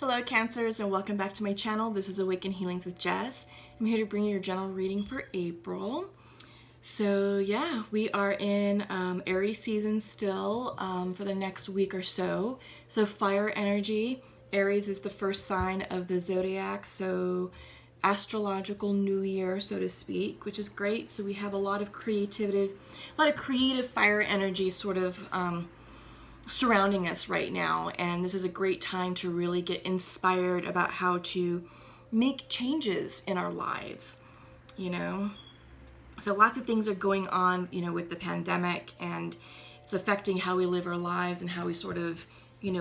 Hello Cancers, and welcome back to my channel. This is Awaken Healings with Jess. I'm here to bring you your general reading for April. So yeah, we are in Aries season still for the next week or so. So fire energy. Aries is the first sign of the zodiac, so astrological new year, so to speak, which is great. So we have a lot of creative fire energy sort of surrounding us right now, and this is a great time to really get inspired about how to make changes in our lives, so lots of things are going on, with the pandemic, and it's affecting how we live our lives and how we sort of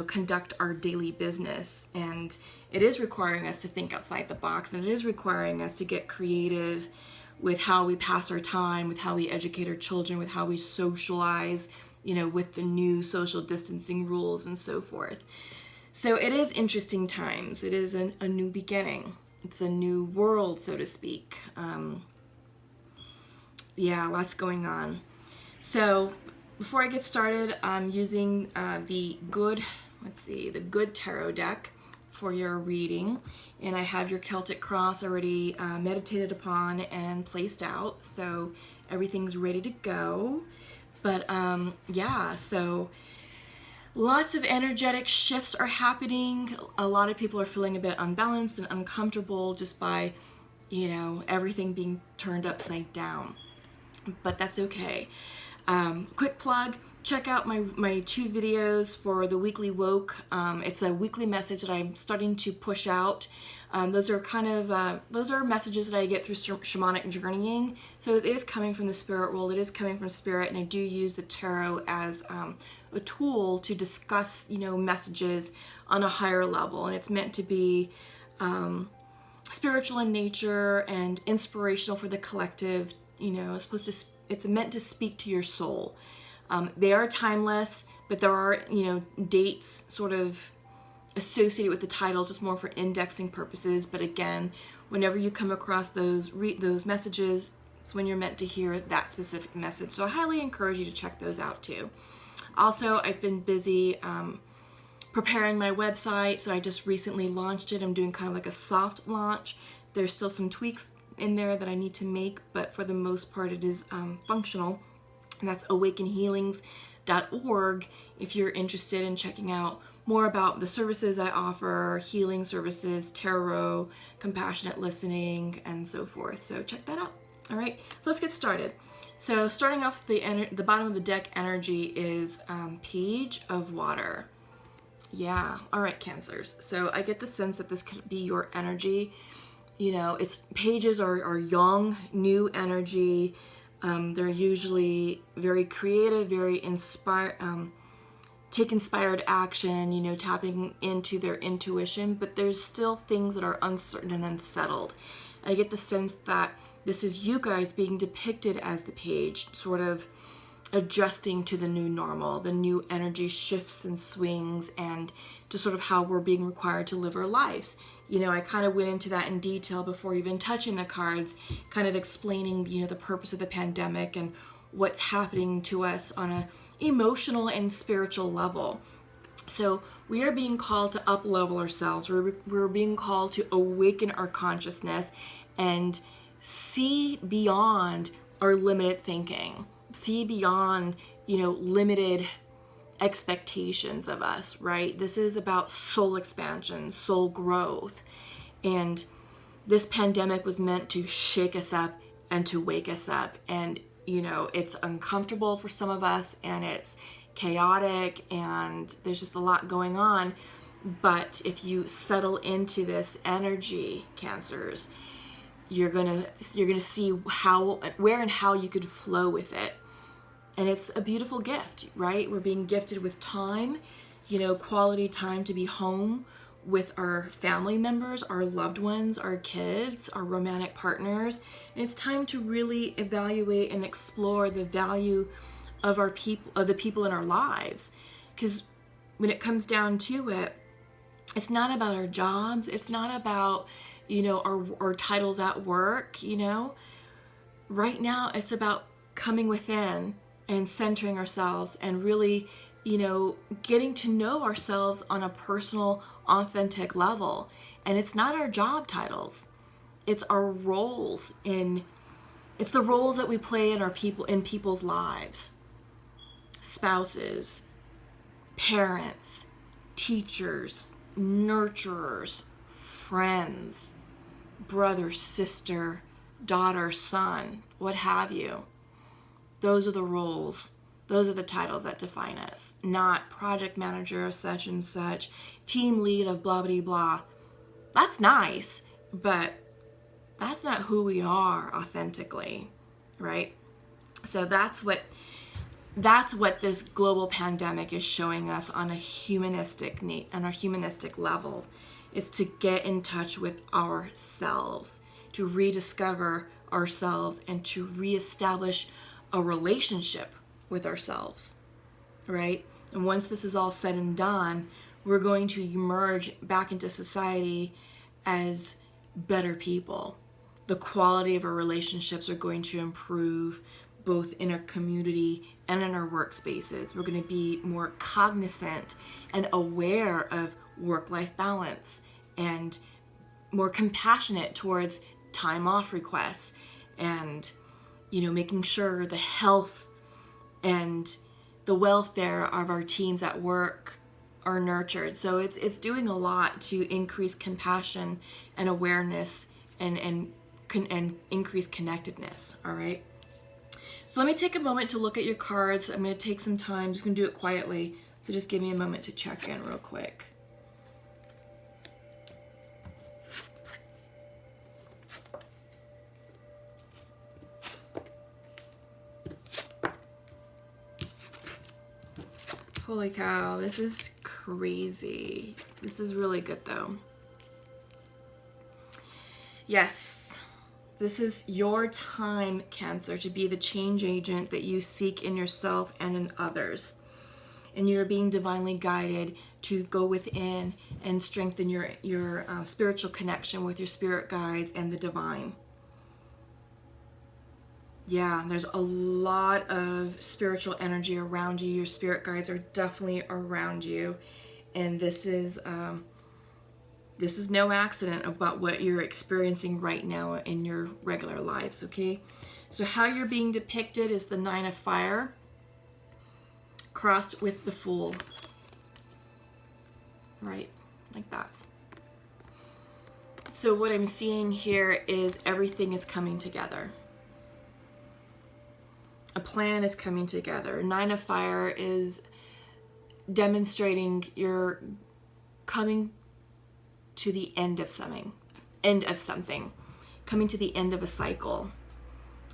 conduct our daily business, and it is requiring us to think outside the box, and it is requiring us to get creative with how we pass our time, with how we educate our children, with how we socialize, with the new social distancing rules and so forth. So it is interesting times. It is a new beginning. It's a new world, so to speak. Lots going on. So before I get started, I'm using the Good Tarot deck for your reading. And I have your Celtic Cross already meditated upon and placed out. So everything's ready to go. But so lots of energetic shifts are happening. A lot of people are feeling a bit unbalanced and uncomfortable just by, everything being turned upside down. But that's okay. Quick plug, check out my 2 videos for the Weekly Woke. It's a weekly message that I'm starting to push out. Those are messages that I get through shamanic journeying. So it is coming from the spirit world. It is coming from spirit, and I do use the tarot as a tool to discuss, messages on a higher level. And it's meant to be spiritual in nature and inspirational for the collective. It's meant to speak to your soul. They are timeless, but there are, dates sort of associated with the titles, just more for indexing purposes. But again, whenever you come across those messages, it's when you're meant to hear that specific message. So I highly encourage you to check those out too. Also, I've been busy preparing my website, so I just recently launched it. I'm doing kind of like a soft launch. There's still some tweaks in there that I need to make, but for the most part it is functional. And that's awakenhealings.org if you're interested in checking out more about the services I offer, healing services, tarot, compassionate listening, and so forth. So check that out. All right, let's get started. So starting off, the bottom of the deck energy is Page of Water. Yeah, all right, Cancers. So I get the sense that this could be your energy. Pages are young, new energy. They're usually very creative, very take inspired action, tapping into their intuition, but there's still things that are uncertain and unsettled. I get the sense that this is you guys being depicted as the page, sort of adjusting to the new normal, the new energy shifts and swings, and just sort of how we're being required to live our lives. I kind of went into that in detail before even touching the cards, kind of explaining, the purpose of the pandemic and what's happening to us on a emotional and spiritual level. So we are being called to up-level ourselves. We're being called to awaken our consciousness and see beyond our limited thinking, see beyond, limited expectations of us, right? This is about soul expansion, soul growth. And this pandemic was meant to shake us up and to wake us up. And, it's uncomfortable for some of us, and it's chaotic, and there's just a lot going on. But if you settle into this energy, Cancers, you're gonna see where and how you could flow with it. And it's a beautiful gift, right? We're being gifted with time, quality time to be home with our family members, our loved ones, our kids, our romantic partners. And it's time to really evaluate and explore the value of the people in our lives. Because when it comes down to it, it's not about our jobs. It's not about, our titles at work, Right now, it's about coming within and centering ourselves and really getting to know ourselves on a personal, authentic level. And it's not our job titles. It's our roles it's the roles that we play in people's lives. Spouses, parents, teachers, nurturers, friends, brother, sister, daughter, son, what have you. Those are the roles. Those are the titles that define us, not project manager of such and such, team lead of blah, blah, blah. That's nice, but that's not who we are authentically, right? So that's what this global pandemic is showing us on a humanistic level. It's to get in touch with ourselves, to rediscover ourselves, and to reestablish a relationship with ourselves, right? And once this is all said and done, we're going to emerge back into society as better people. The quality of our relationships are going to improve, both in our community and in our workspaces. We're going to be more cognizant and aware of work-life balance, and more compassionate towards time off requests, and making sure the health and the welfare of our teams at work are nurtured. So it's doing a lot to increase compassion and awareness and increase connectedness. All right. So let me take a moment to look at your cards. I'm going to take some time. I'm just going to do it quietly. So just give me a moment to check in real quick. Holy cow, this is crazy. This is really good though. Yes, this is your time, Cancer, to be the change agent that you seek in yourself and in others. And you're being divinely guided to go within and strengthen your spiritual connection with your spirit guides and the divine. Yeah, there's a lot of spiritual energy around you. Your spirit guides are definitely around you. And this is no accident about what you're experiencing right now in your regular lives, okay? So how you're being depicted is the Nine of Fire crossed with the Fool. Right, like that. So what I'm seeing here is everything is coming together. A plan is coming together. Nine of Fire is demonstrating you're coming to the end of something, coming to the end of a cycle.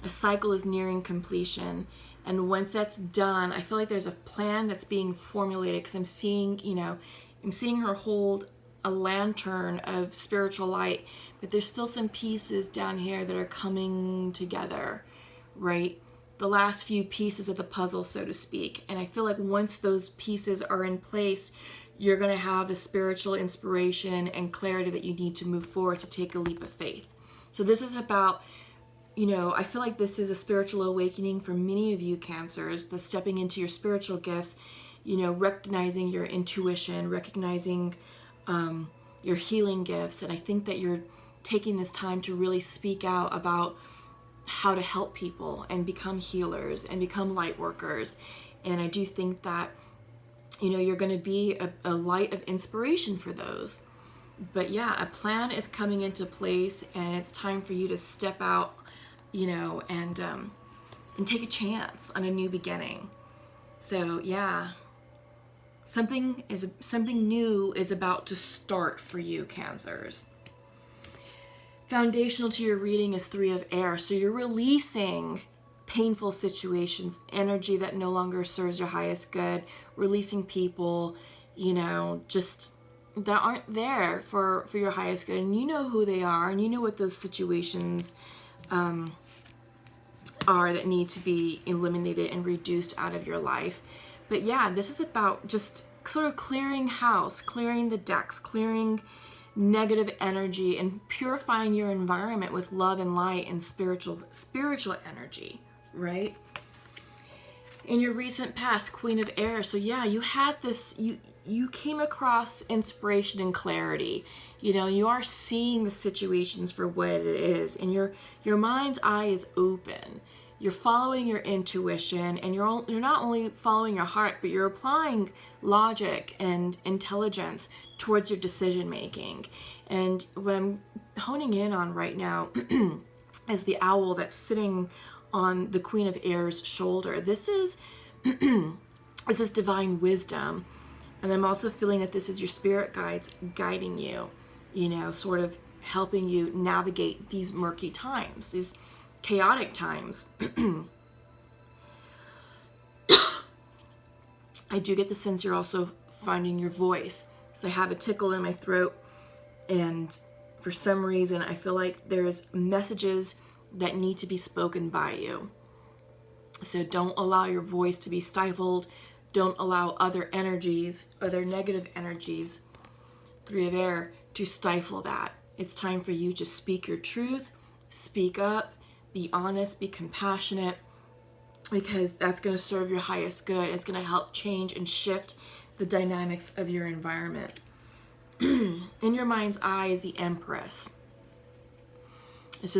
A cycle is nearing completion. And once that's done, I feel like there's a plan that's being formulated, because I'm seeing her hold a lantern of spiritual light, but there's still some pieces down here that are coming together, right? The last few pieces of the puzzle, so to speak. And I feel like once those pieces are in place, you're going to have the spiritual inspiration and clarity that you need to move forward to take a leap of faith. So this is about, I feel like this is a spiritual awakening for many of you Cancers, the stepping into your spiritual gifts, recognizing your intuition, recognizing your healing gifts. And I think that you're taking this time to really speak out about how to help people and become healers and become light workers. And I do think that, you're going to be a light of inspiration for those. But yeah, a plan is coming into place, and it's time for you to step out, and take a chance on a new beginning. So yeah, something new is about to start for you, Cancers. Foundational to your reading is Three of Air. So you're releasing painful situations, energy that no longer serves your highest good, releasing people, just that aren't there for your highest good. And you know who they are, and you know what those situations are that need to be eliminated and reduced out of your life. But yeah, this is about just sort of clearing house, clearing the decks, clearing negative energy, and purifying your environment with love and light and spiritual energy, right? In your recent past, Queen of Air. So yeah, you had this, you came across inspiration and clarity. You know, you are seeing the situations for what it is, and your mind's eye is open. You're following your intuition, and you're not only following your heart, but you're applying logic and intelligence towards your decision making. And what I'm honing in on right now is the owl that's sitting on the Queen of Air's shoulder. This is this is divine wisdom, and I'm also feeling that this is your spirit guides guiding you, you know, sort of helping you navigate these murky times, these chaotic times. I do get the sense you're also finding your voice. So I have a tickle in my throat, and for some reason I feel like there's messages that need to be spoken by you. So don't allow your voice to be stifled. Don't allow other energies, other negative energies, Three of Air, to stifle that. It's time for you to speak your truth, speak up, be honest, be compassionate, because that's going to serve your highest good. It's going to help change and shift the dynamics of your environment. In your mind's eye is the Empress. This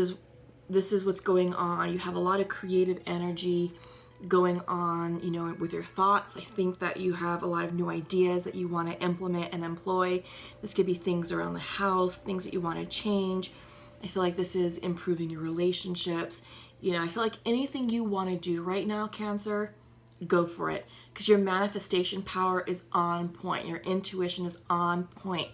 is what's going on. You have a lot of creative energy going on, you know, with your thoughts. I think that you have a lot of new ideas that you want to implement and employ. This could be things around the house, things that you want to change. I feel like this is improving your relationships. You know, I feel like anything you want to do right now, Cancer, go for it, because your manifestation power is on point. Your intuition is on point.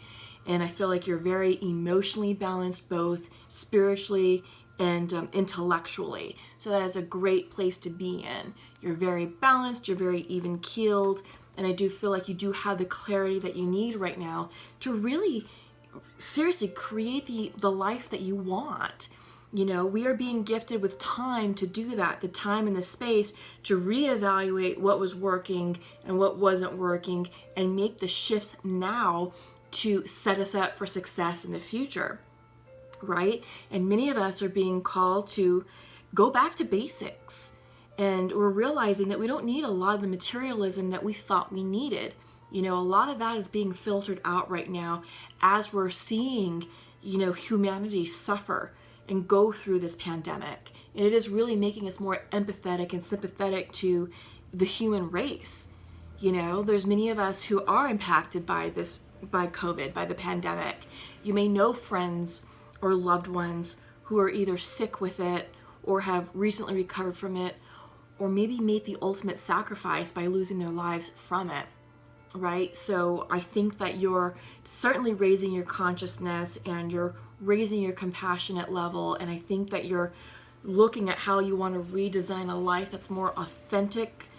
And I feel like you're very emotionally balanced, both spiritually and intellectually. So that is a great place to be in. You're very balanced, you're very even keeled, and I do feel like you do have the clarity that you need right now to really seriously create the life that you want. You know, we are being gifted with time to do that, the time and the space to reevaluate what was working and what wasn't working, and make the shifts now to set us up for success in the future, right? And many of us are being called to go back to basics, and we're realizing that we don't need a lot of the materialism that we thought we needed. You know, a lot of that is being filtered out right now as we're seeing, you know, humanity suffer and go through this pandemic. And it is really making us more empathetic and sympathetic to the human race. You know, there's many of us who are impacted by this, by COVID, by the pandemic. You may know friends or loved ones who are either sick with it or have recently recovered from it, or maybe made the ultimate sacrifice by losing their lives from it, right? So I think that you're certainly raising your consciousness and you're raising your compassionate level, and I think that you're looking at how you want to redesign a life that's more authentic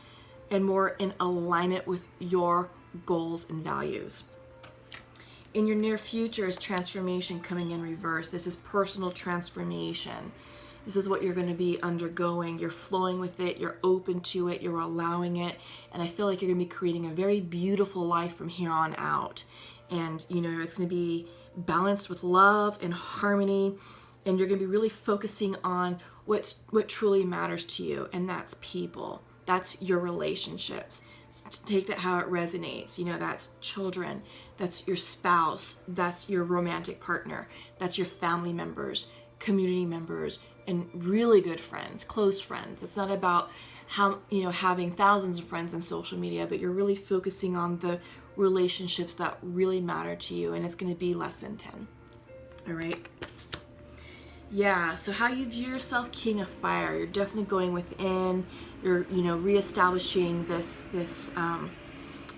and more in alignment with your goals and values. In your near future is transformation coming in reverse. This is personal transformation. This is what you're going to be undergoing. You're flowing with it, you're open to it, you're allowing it, and I feel like you're going to be creating a very beautiful life from here on out. And, you know, it's going to be balanced with love and harmony, and you're going to be really focusing on what truly matters to you, and that's people. That's your relationships. Take that how it resonates. You know, that's children, that's your spouse, that's your romantic partner, that's your family members, community members, and really good friends, close friends. It's not about how, you know, having thousands of friends on social media, but you're really focusing on the relationships that really matter to you, and it's going to be less than 10. All right. Yeah, so how you view yourself, King of Fire, you're definitely going within. You're, you know, reestablishing this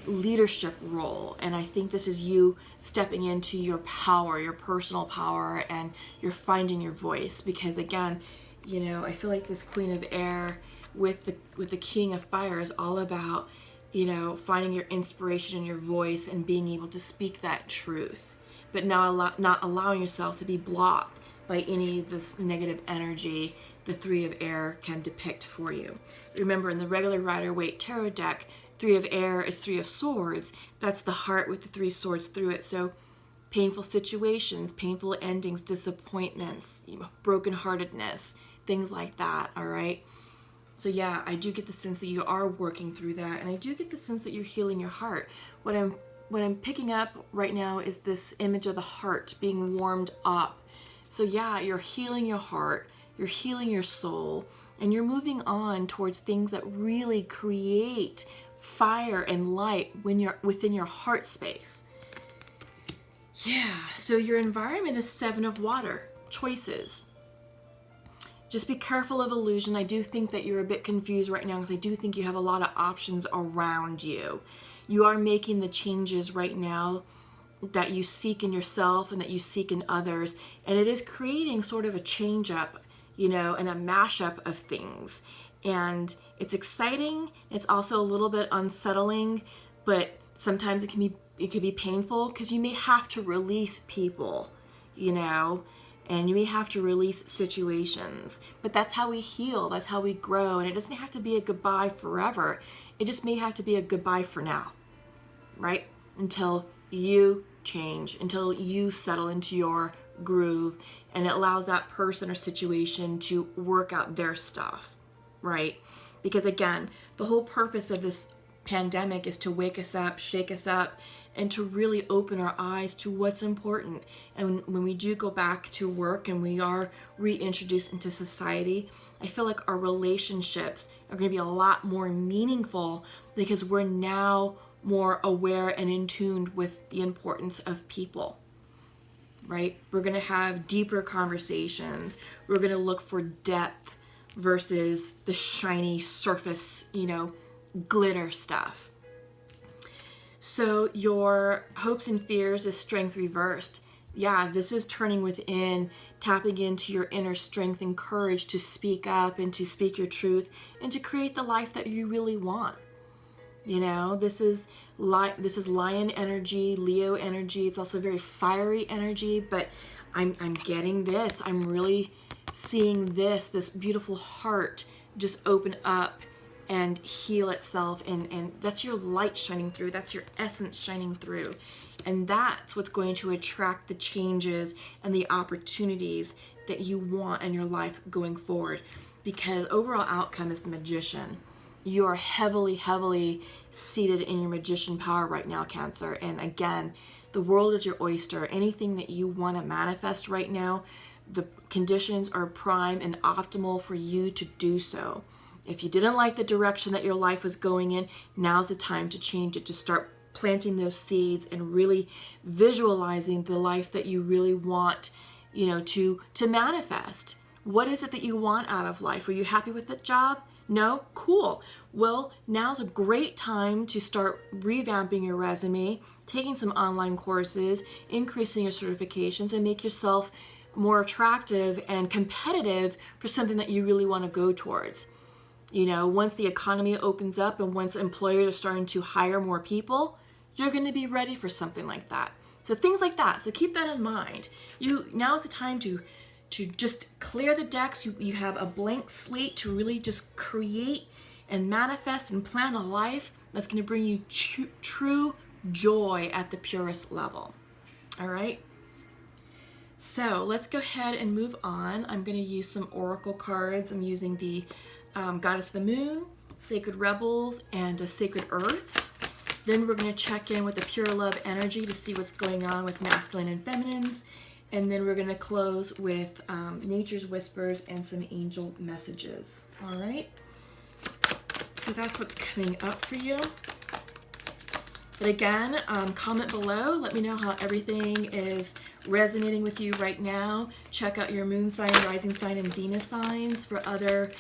leadership role, and I think this is you stepping into your power, your personal power, and you're finding your voice. Because again, you know, I feel like this Queen of Air with the King of Fire is all about, you know, finding your inspiration and your voice and being able to speak that truth, but not allowing yourself to be blocked by any of this negative energy the Three of Air can depict for you. Remember, in the regular Rider-Waite Tarot deck, Three of Air is Three of Swords. That's the heart with the three swords through it. So painful situations, painful endings, disappointments, you know, brokenheartedness, things like that, all right? So yeah, I do get the sense that you are working through that, and I do get the sense that you're healing your heart. What I'm picking up right now is this image of the heart being warmed up. So yeah, you're healing your heart, you're healing your soul, and you're moving on towards things that really create fire and light when you're within your heart space. Yeah, so your environment is 7 of water, choices. Just be careful of illusion. I do think that you're a bit confused right now because I do think you have a lot of options around you. You are making the changes right now that you seek in yourself and that you seek in others. And it is creating sort of a change up, and a mashup of things. And it's exciting. It's also a little bit unsettling, but sometimes it can be painful because you may have to release people, and you may have to release situations. But that's how we heal, that's how we grow, and it doesn't have to be a goodbye forever. It just may have to be a goodbye for now, right? Until you change, until you settle into your groove, and it allows that person or situation to work out their stuff, right? Because again, the whole purpose of this pandemic is to wake us up, shake us up, and to really open our eyes to what's important. And when we do go back to work and we are reintroduced into society, I feel like our relationships are going to be a lot more meaningful because we're now more aware and in tune with the importance of people, right? We're going to have deeper conversations. We're going to look for depth versus the shiny surface, glitter stuff. So your hopes and fears is strength reversed. Yeah, this is turning within, tapping into your inner strength and courage to speak up and to speak your truth and to create the life that you really want. This is lion energy, Leo energy. It's also very fiery energy, but I'm getting this. I'm really seeing this beautiful heart just open up and heal itself, and that's your light shining through, that's your essence shining through, and that's what's going to attract the changes and the opportunities that you want in your life going forward. Because overall outcome is the Magician. You are heavily seated in your magician power right now, Cancer, and again, the world is your oyster. Anything that you want to manifest right now, the conditions are prime and optimal for you to do so. If you didn't like the direction that your life was going in, now's the time to change it, to start planting those seeds and really visualizing the life that you really want, to manifest. What is it that you want out of life? Are you happy with the job? No? Cool. Well, now's a great time to start revamping your resume, taking some online courses, increasing your certifications, and make yourself more attractive and competitive for something that you really want to go towards. Once the economy opens up and once employers are starting to hire more people, you're going to be ready for something like that. So things like that. So keep that in mind. Now is the time to just clear the decks. You have a blank slate to really just create and manifest and plan a life that's going to bring you true joy at the purest level. All right? So let's go ahead and move on. I'm going to use some oracle cards. I'm using the Goddess of the Moon, Sacred Rebels, and Sacred Earth. Then we're going to check in with the Pure Love energy to see what's going on with masculine and feminines. And then we're going to close with Nature's Whispers and some angel messages. All right? So that's what's coming up for you. But again, comment below. Let me know how everything is resonating with you right now. Check out your moon sign, rising sign, and Venus signs for other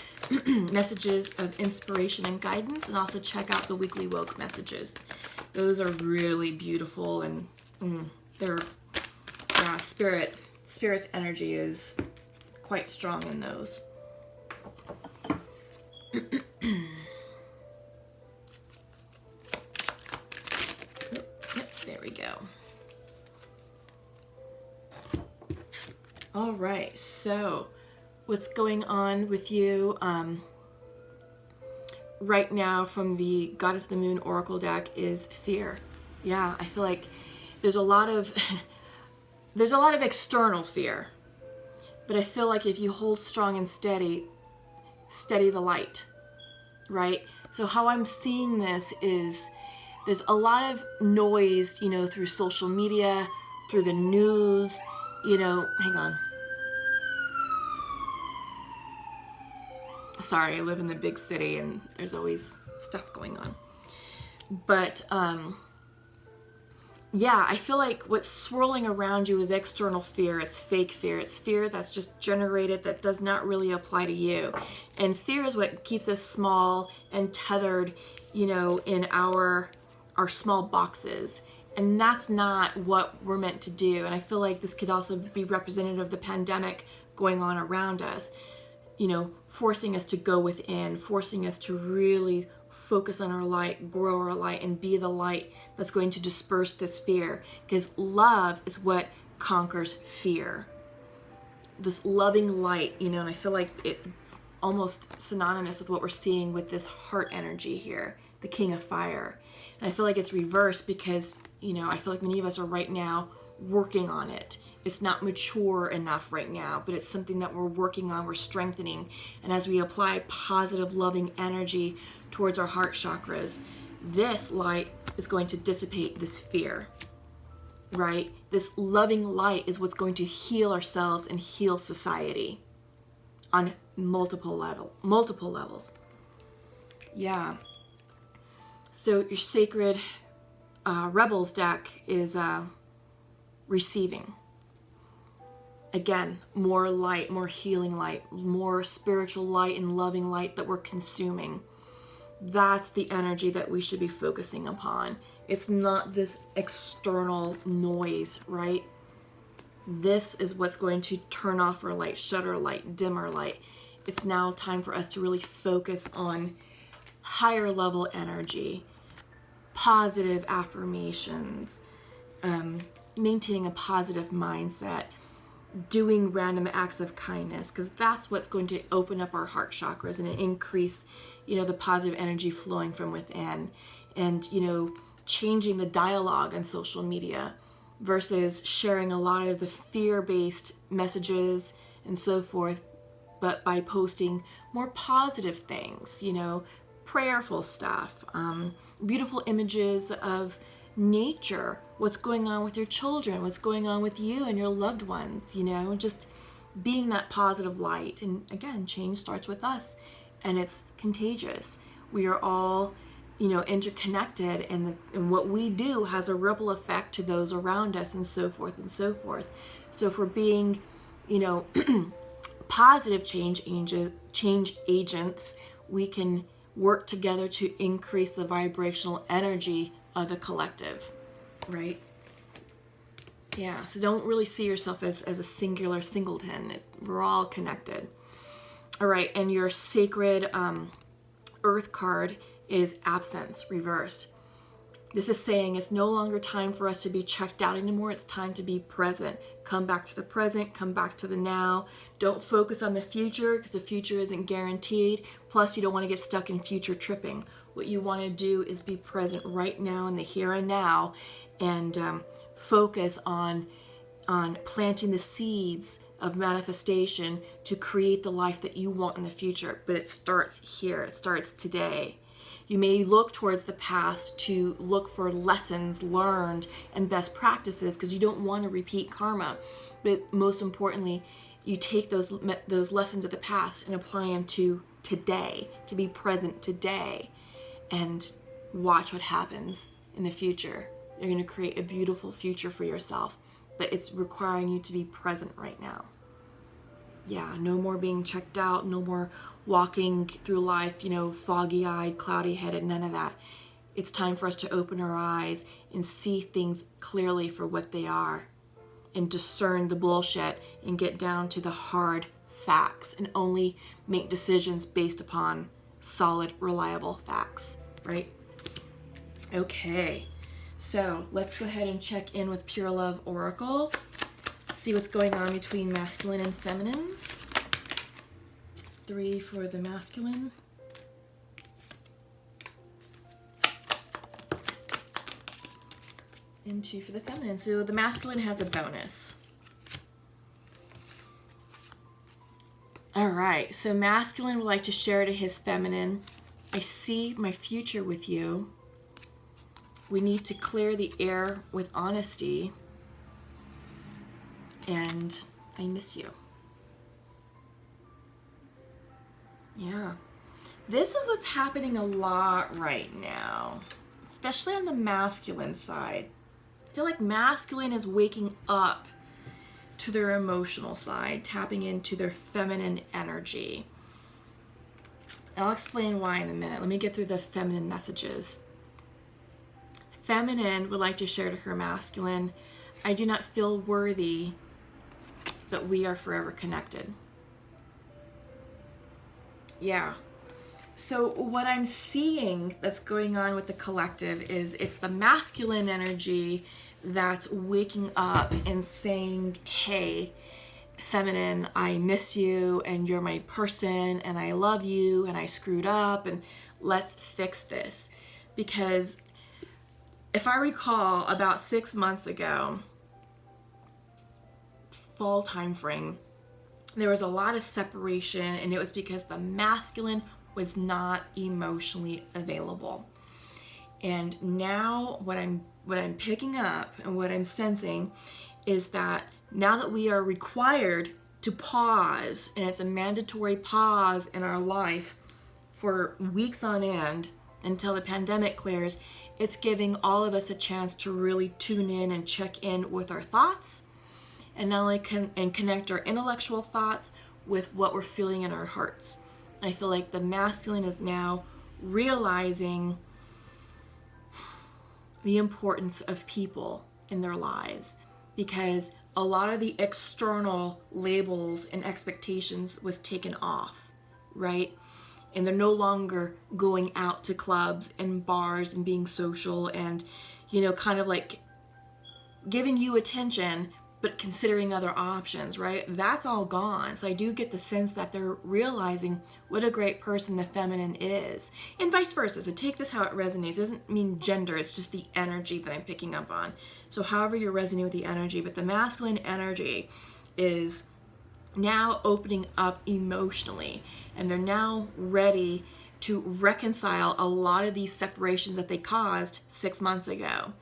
messages of inspiration and guidance. And also check out the weekly woke messages. Those are really beautiful, and spirit's energy is quite strong in those. There we go. All right, so what's going on with you right now from the Goddess of the Moon Oracle deck is fear. Yeah, I feel like there's a lot of external fear, but I feel like if you hold strong and steady the light, right? So how I'm seeing this is there's a lot of noise, you know, through social media, through the news, you know, hang on. Sorry, I live in the big city and there's always stuff going on. But yeah, I feel like what's swirling around you is external fear. It's fake fear. It's fear that's just generated that does not really apply to you. And fear is what keeps us small and tethered, you know, in our small boxes. And that's not what we're meant to do. And I feel like this could also be representative of the pandemic going on around us, you know, forcing us to go within, forcing us to really focus on our light, grow our light, and be the light that's going to disperse this fear. Because love is what conquers fear. This loving light, you know, and I feel like it's almost synonymous with what we're seeing with this heart energy here, the King of Fire. And I feel like it's reversed because, you know, I feel like many of us are right now working on it. It's not mature enough right now, but it's something that we're working on, we're strengthening. And as we apply positive, loving energy towards our heart chakras, this light is going to dissipate this fear, right? This loving light is what's going to heal ourselves and heal society on multiple levels. Yeah. So your sacred Rebels deck is receiving. Again, more light, more healing light, more spiritual light and loving light that we're consuming. That's the energy that we should be focusing upon. It's not this external noise, right? This is what's going to turn off our light, shut our light, dim our light. It's now time for us to really focus on higher level energy, positive affirmations, maintaining a positive mindset, doing random acts of kindness, because that's what's going to open up our heart chakras and increase, you know, the positive energy flowing from within. And, you know, changing the dialogue on social media versus sharing a lot of the fear-based messages and so forth, but by posting more positive things, you know, prayerful stuff, beautiful images of nature, what's going on with your children, what's going on with you and your loved ones, you know, just being that positive light. And again, change starts with us and it's contagious. We are all, you know, interconnected, and what we do has a ripple effect to those around us and so forth and so forth. So if we're being, you know, positive change agents, we can work together to increase the vibrational energy of the collective, right? Yeah, so don't really see yourself as a singular singleton. We're all connected. All right, and your sacred earth card is absence reversed. This is saying it's no longer time for us to be checked out anymore. It's time to be present. Come back to the present, come back to the now. Don't focus on the future because the future isn't guaranteed. Plus, you don't want to get stuck in future tripping. What you want to do is be present right now in the here and now, and focus on planting the seeds of manifestation to create the life that you want in the future. But it starts here. It starts today. You may look towards the past to look for lessons learned and best practices because you don't want to repeat karma. But most importantly, you take those lessons of the past and apply them to today, to be present today, and watch what happens in the future. You're going to create a beautiful future for yourself, but it's requiring you to be present right now. Yeah, no more being checked out, no more walking through life, you know, foggy-eyed, cloudy-headed, none of that. It's time for us to open our eyes and see things clearly for what they are and discern the bullshit and get down to the hard facts and only make decisions based upon solid, reliable facts, right? Okay, so let's go ahead and check in with Pure Love Oracle. See what's going on between masculine and feminines. 3 for the masculine. And 2 for the feminine. So the masculine has a bonus. All right, so masculine would like to share to his feminine I see my future with you. We need to clear the air with honesty. And I miss you. Yeah. This is what's happening a lot right now, especially on the masculine side. I feel like masculine is waking up to their emotional side, tapping into their feminine energy. I'll explain why in a minute. Let me get through the feminine messages. Feminine would like to share to her masculine, I do not feel worthy, but we are forever connected. Yeah. So what I'm seeing that's going on with the collective is it's the masculine energy that's waking up and saying, hey, feminine, I miss you and you're my person and I love you and I screwed up and let's fix this. Because if I recall, about 6 months ago, fall time frame, there was a lot of separation, and it was because the masculine was not emotionally available. And now what I'm picking up and what I'm sensing is that now that we are required to pause, and it's a mandatory pause in our life for weeks on end until the pandemic clears, it's giving all of us a chance to really tune in and check in with our thoughts, and not only connect our intellectual thoughts with what we're feeling in our hearts. I feel like the masculine is now realizing the importance of people in their lives, because a lot of the external labels and expectations was taken off, right? And they're no longer going out to clubs and bars and being social and, kind of like giving you attention, but considering other options, right? That's all gone. So I do get the sense that they're realizing what a great person the feminine is, and vice versa. So take this how it resonates. It doesn't mean gender, it's just the energy that I'm picking up on. So however you're resonating with the energy, but the masculine energy is now opening up emotionally, and they're now ready to reconcile a lot of these separations that they caused 6 months ago.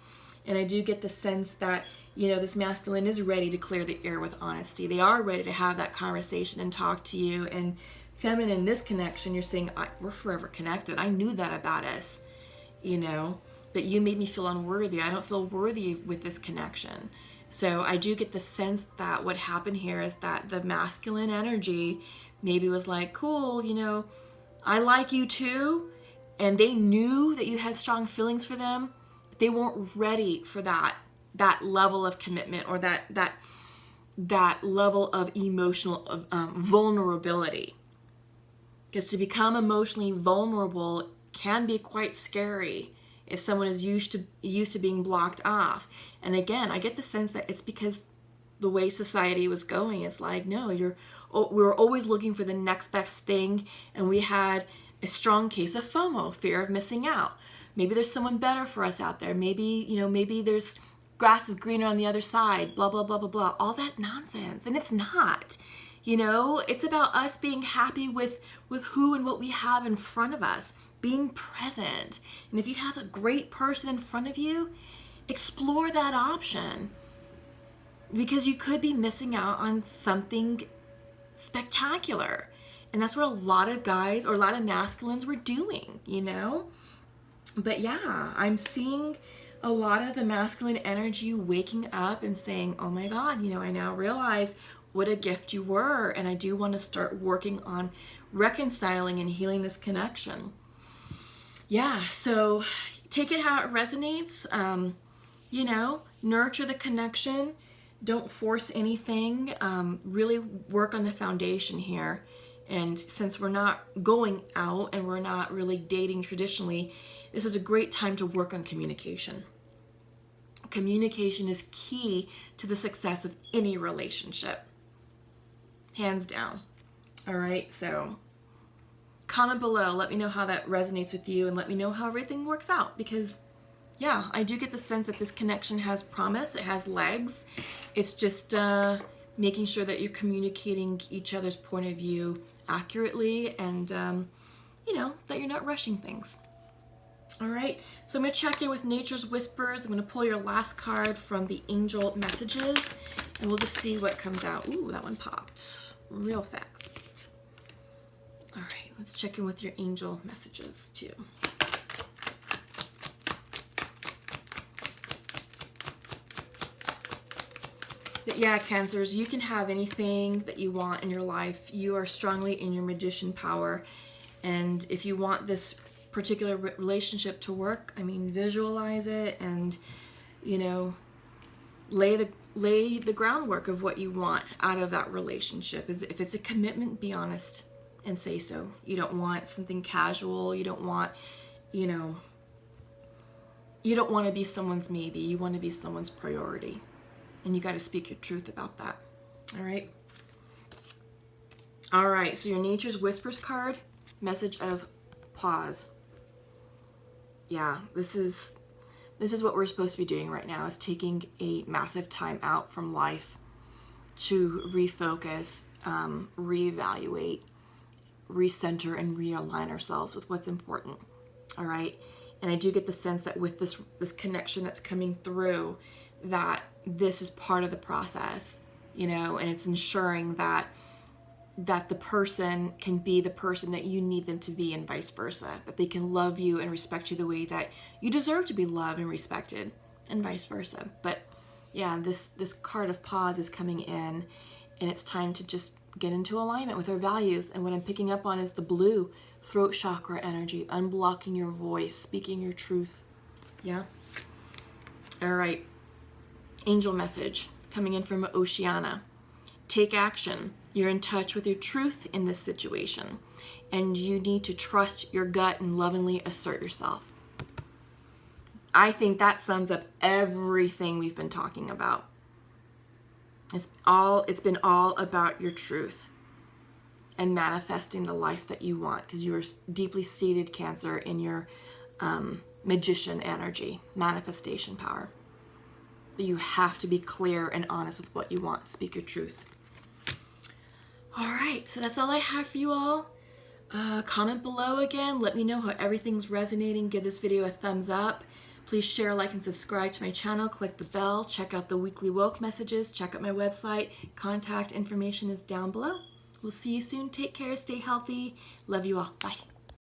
And I do get the sense that, this masculine is ready to clear the air with honesty. They are ready to have that conversation and talk to you. And feminine, this connection, you're saying, we're forever connected. I knew that about us, but you made me feel unworthy. I don't feel worthy with this connection. So I do get the sense that what happened here is that the masculine energy maybe was like, cool, I like you too. And they knew that you had strong feelings for them. But they weren't ready for that level of commitment, or that level of emotional vulnerability. Because to become emotionally vulnerable can be quite scary if someone is used to being blocked off. And again, I get the sense that it's because the way society was going. It's like, no, we were always looking for the next best thing, and we had a strong case of FOMO, fear of missing out. Maybe there's someone better for us out there. Maybe there's grass is greener on the other side, blah, blah, blah, blah, blah. All that nonsense. And it's not. It's about us being happy with who and what we have in front of us, being present. And if you have a great person in front of you, explore that option, because you could be missing out on something spectacular. And that's what a lot of guys, or a lot of masculines, were doing, But yeah, I'm seeing a lot of the masculine energy waking up and saying, oh my God, I now realize what a gift you were, and I do want to start working on reconciling and healing this connection. Yeah, so take it how it resonates. Nurture the connection. Don't force anything. Really work on the foundation here. And since we're not going out and we're not really dating traditionally, this is a great time to work on communication. Communication is key to the success of any relationship. Hands down. All right, so comment below. Let me know how that resonates with you, and let me know how everything works out, because yeah, I do get the sense that this connection has promise. It has legs. It's just making sure that you're communicating each other's point of view accurately, and you know, that you're not rushing things. All right, so I'm going to check in with Nature's Whispers. I'm going to pull your last card from the Angel Messages, and we'll just see what comes out. Ooh, that one popped real fast. All right, let's check in with your Angel Messages too. But yeah, Cancers, you can have anything that you want in your life. You are strongly in your magician power, and if you want this particular relationship to work, I mean, visualize it and, you know, lay the groundwork of what you want out of that relationship. If it's a commitment, be honest and say so. You don't want something casual. You don't want, you know, you don't want to be someone's maybe. You want to be someone's priority, and you got to speak your truth about that. All right. All right, so your Nature's Whispers card, message of pause. Yeah, this is what we're supposed to be doing right now, is taking a massive time out from life to refocus, reevaluate, recenter, and realign ourselves with what's important. All right, and I do get the sense that with this connection that's coming through, that this is part of the process, you know, and it's ensuring that the person can be the person that you need them to be, and vice versa, that they can love you and respect you the way that you deserve to be loved and respected, and vice versa. But yeah, this card of pause is coming in, and it's time to just get into alignment with our values. And what I'm picking up on is the blue throat chakra energy, unblocking your voice, speaking your truth. Yeah. All right. Angel message coming in from Oceana. Take action. You're in touch with your truth in this situation, and you need to trust your gut and lovingly assert yourself. I think that sums up everything we've been talking about. It's been all about your truth and manifesting the life that you want, because you are deeply seated, Cancer, in your magician energy, manifestation power. But you have to be clear and honest with what you want. Speak your truth. All right, so that's all I have for you all. Comment below again. Let me know how everything's resonating. Give this video a thumbs up. Please share, like, and subscribe to my channel. Click the bell. Check out the weekly woke messages. Check out my website. Contact information is down below. We'll see you soon. Take care. Stay healthy. Love you all. Bye.